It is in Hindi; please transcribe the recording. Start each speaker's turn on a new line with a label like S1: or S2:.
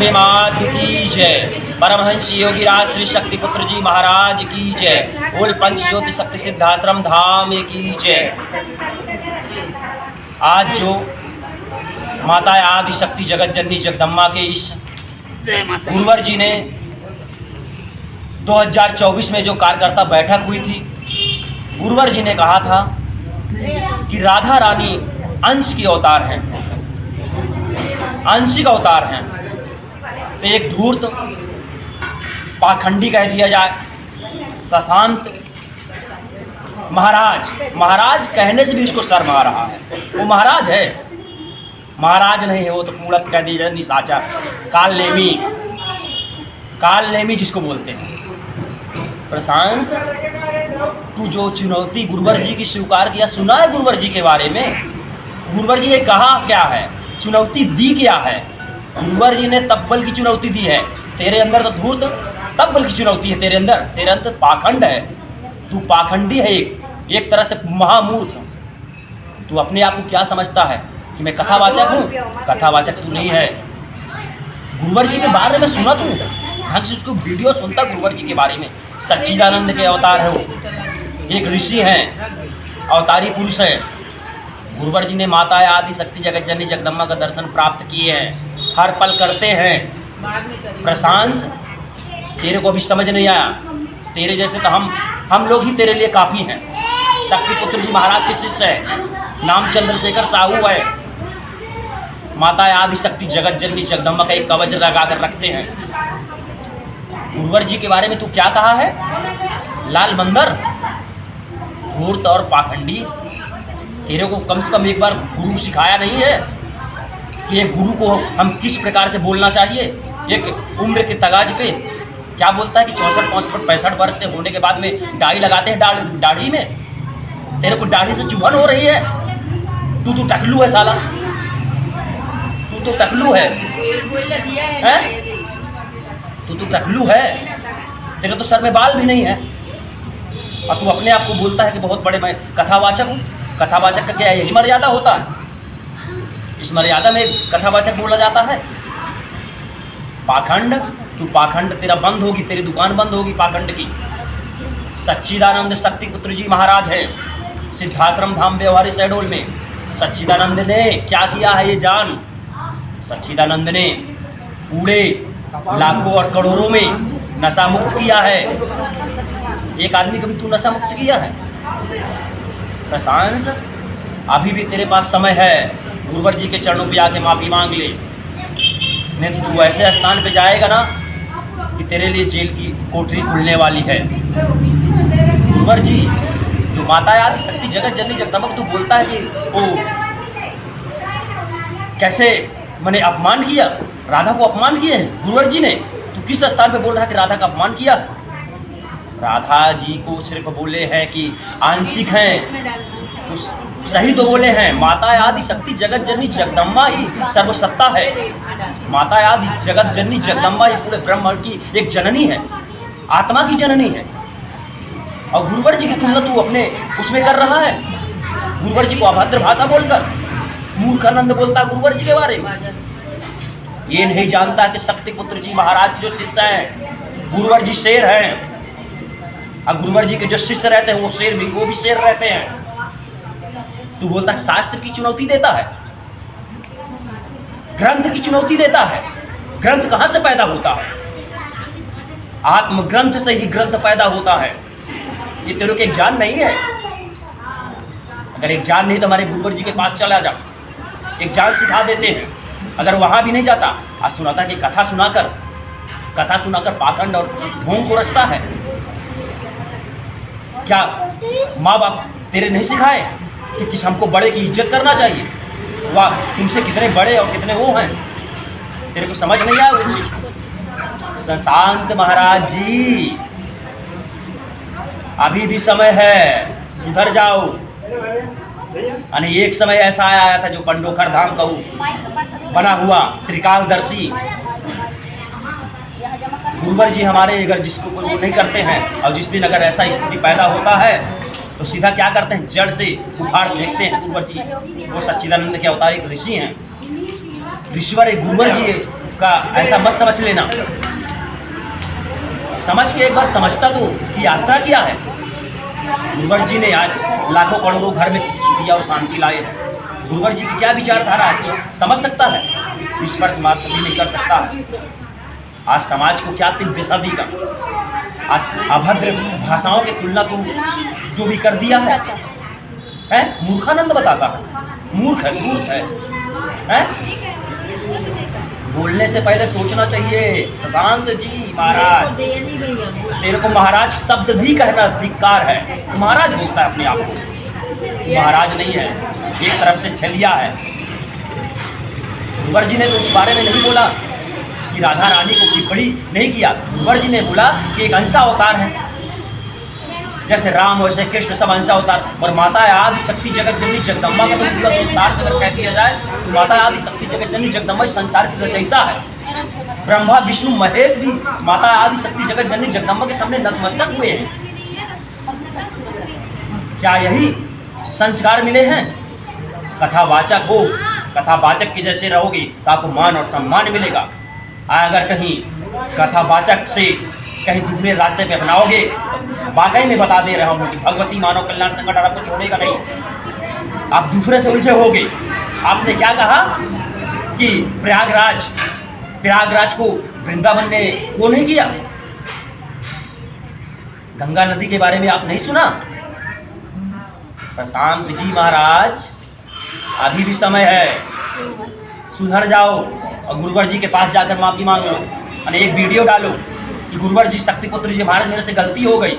S1: माधु की जय। परमहंस योगीराज श्री शक्तिपुत्र जी महाराज की जय। बोल पंच ज्योति शक्ति सिद्धाश्रम धाम की जय। आज जो माता आदि शक्ति जगत जननी जगदम्बा के इस गुरुवर जी ने 2024 में जो कार्यकर्ता बैठक हुई थी, गुरुवर जी ने कहा था कि राधा रानी अंश की अवतार हैं, आंशिक अवतार हैं। तो एक धूर्त पाखंडी कह दिया जाए, शशांक महाराज कहने से भी उसको शर्म आ रहा है। वो महाराज है, महाराज नहीं है, वो तो पूरा कह दिया जाए निशाचर, काल नेमी जिसको बोलते हैं। प्रशंस, तू जो चुनौती गुरुवर जी की स्वीकार किया, सुना है गुरुवर जी के बारे में? गुरुवर जी ने कहा क्या है, चुनौती दी क्या है? गुरुवर जी ने तब्बल की चुनौती दी है। तेरे अंदर तो धूर्त तब्बल की चुनौती है, तेरे अंदर पाखंड है। तू पाखंडी है, एक तरह से महामूर्ख। तू अपने आप को क्या समझता है कि मैं कथावाचक हूँ? कथावाचक तू नहीं है। गुरुवर जी के बारे में सुना तू? ढंग से उसको वीडियो सुनता गुरुवर जी के बारे में। सच्चिदानंद के अवतार है वो, एक ऋषि हैं, अवतारी पुरुष है। गुरुवर जी ने माता आदि शक्ति जगत जननी जगदम्बा का दर्शन प्राप्त किए हैं, हर पल करते हैं। प्रशंस, तेरे को अभी समझ नहीं आया? तेरे जैसे तो हम लोग ही तेरे लिए काफ़ी हैं। शक्तिपुत्र जी महाराज के शिष्य है, नाम चंद्रशेखर साहू है। माता आदि शक्ति जगत जननी जगदम्बा का एक कवच लगा कर रखते हैं। गुरुवर जी के बारे में तू क्या कहा है? लाल बंदर, धूर्त और पाखंडी। तेरे को कम से कम एक बार गुरु सिखाया नहीं है कि एक गुरु को हम किस प्रकार से बोलना चाहिए? एक उम्र के तगाज पे क्या बोलता है कि 64, 65, 65 वर्ष के होने के बाद में दाढ़ी लगाते हैं, दाढ़ी में। तेरे को दाढ़ी से चुभन हो रही है? तू तो टकलू है साला, तू तो टकलू है, तू तो टकलू है। तेरे तो सर में बाल भी नहीं है और तू अपने आप को बोलता है कि बहुत बड़े मैं कथावाचक हूँ। कथावाचक का क्या यही मर्यादा होता है? इस मर्यादा में कथावाचक बोला जाता है? पाखंड, तू पाखंड तेरा बंद होगी, तेरी दुकान बंद होगी पाखंड की। सच्चिदानंद शक्तिपुत्र जी महाराज है, सिद्धाश्रम धाम व्यवहारी शहडोल में। सच्चिदानंद ने क्या किया है ये जान। सच्चिदानंद ने पूरे लाखों और करोड़ों में नशा मुक्त किया है। एक आदमी कभी तू नशा मुक्त किया है? प्रशंस, अभी भी तेरे पास समय है, गुरुवर जी के चरणों पे आके माफ़ी मांग ले। नहीं तो तू ऐसे स्थान पे जाएगा ना कि तेरे लिए जेल की कोठरी खुलने वाली है। गुरुवर जी जो माता आदि शक्ति जगत जननी जगदम्बा को तू बोलता है कि वो कैसे मैंने अपमान किया, राधा को अपमान किए हैं गुरुवर जी ने। तू किस स्थान पे बोल रहा है कि राधा का अपमान किया? राधा जी को सिर्फ बोले हैं कि आंशिक हैं, उस सही तो बोले हैं। माता आदि शक्ति जगत जननी जगदम्बा ही सर्वसत्ता है। माता आदि जगत जननी जगदम्बा ही पूरे ब्रह्मांड की एक जननी है, आत्मा की जननी है। और गुरुवर जी की तुलना तू अपने उसमें कर रहा है। गुरुवर जी को अभद्र भाषा बोलकर मूर्खानंद बोलता है गुरुवर जी के बारे में। ये नहीं जानता कि शक्तिपुत्र जी महाराज के जो शिष्य हैं, गुरुवर जी शेर हैं, और गुरुवर जी के जो शिष्य रहते हैं वो भी शेर रहते हैं। तू बोलता है शास्त्र की चुनौती देता है, ग्रंथ की चुनौती देता है। ग्रंथ कहाँ से पैदा होता है? आत्म ग्रंथ से ही ग्रंथ पैदा होता है। ये तेरे को एक ज्ञान नहीं है? अगर एक ज्ञान नहीं तो हमारे गुरुवर जी के पास चला जा, एक ज्ञान सिखा देते हैं। अगर वहां भी नहीं जाता, आज सुनाता कि कथा सुनाकर पाखंड और ढोंग को रचता है। क्या माँ बाप तेरे नहीं सिखाए कि किस हमको बड़े की इज्जत करना चाहिए? वाह, तुमसे कितने बड़े और कितने वो हैं, तेरे को समझ नहीं आया उस चीज को? शशांक महाराज जी, अभी भी समय है, सुधर जाओ। यानी एक समय ऐसा आया था जो पंडोखर धाम का बना हुआ त्रिकालदर्शी गुरुवर जी हमारे, अगर जिसको कोई नहीं करते हैं और जिस दिन अगर ऐसा स्थिति पैदा होता है तो सीधा क्या करते हैं, जड़ से उखाड़ फेंकते हैं गुरुवर जी। वो सच्चिदानंद के अवतार एक ऋषि हैं, ऋषिवर एक गुरुवर जी का ऐसा मत समझ लेना। समझ के एक बार समझता तो कि यात्रा क्या है। गुरुवर जी ने आज लाखों करोड़ों घर में सुखिया और शांति लाए। गुरुवर जी की क्या विचारधारा है समझ सकता है, स्पर्श मात्र भी नहीं कर सकता है। आज समाज को क्या तीन दिशा देगा। आज अभद्र भाषाओं की तुलना तू जो भी कर दिया है, मूर्खानंद बताता है, मूर्ख है। बोलने से पहले सोचना चाहिए। शशांक जी महाराज, तेरे को महाराज शब्द भी कहना धिक्कार है। महाराज बोलता है अपने आप को, महाराज नहीं है, एक तरफ से छलिया है। गुरुवर जी ने तो उस बारे में नहीं बोला कि राधा रानी को टिप्पणी नहीं किया। गुरुवर जी ने बोला कि एक अंश अवतार है, जैसे राम वैसे कृष्ण सब अंश अवतार। और माता आदि शक्ति जगत जननी जगदम्बा का तो मतलब विस्तार से अगर कह दिया जाए तो माता आदि शक्ति जगत जननी जगदम्बा संसार की रचयिता है। ब्रह्मा विष्णु महेश भी माता आदि शक्ति जगत जननी जगदम्बा के सामने नतमस्तक हुए हैं। क्या यही संस्कार मिले हैं? कथावाचक हो, कथावाचक के जैसे रहोगे तो आपको मान और सम्मान मिलेगा। अगर कहीं कथावाचक से कहीं दूसरे रास्ते पे अपनाओगे, वाकई में बता दे रहा हूँ कि भगवती मानव कल्याण संगठन आपको छोड़ेगा नहीं। आप दूसरे से उलझे होगे। आपने क्या कहा कि प्रयागराज को वृंदावन ने वो नहीं किया। गंगा नदी के बारे में आप नहीं सुना? प्रशांत जी महाराज, अभी भी समय है, सुधर जाओ और गुरुवर जी के पास जाकर माफी मांग लो और एक वीडियो डालो कि गुरुवर जी शक्तिपुत्र जी महाराज, मेरे से गलती हो गई,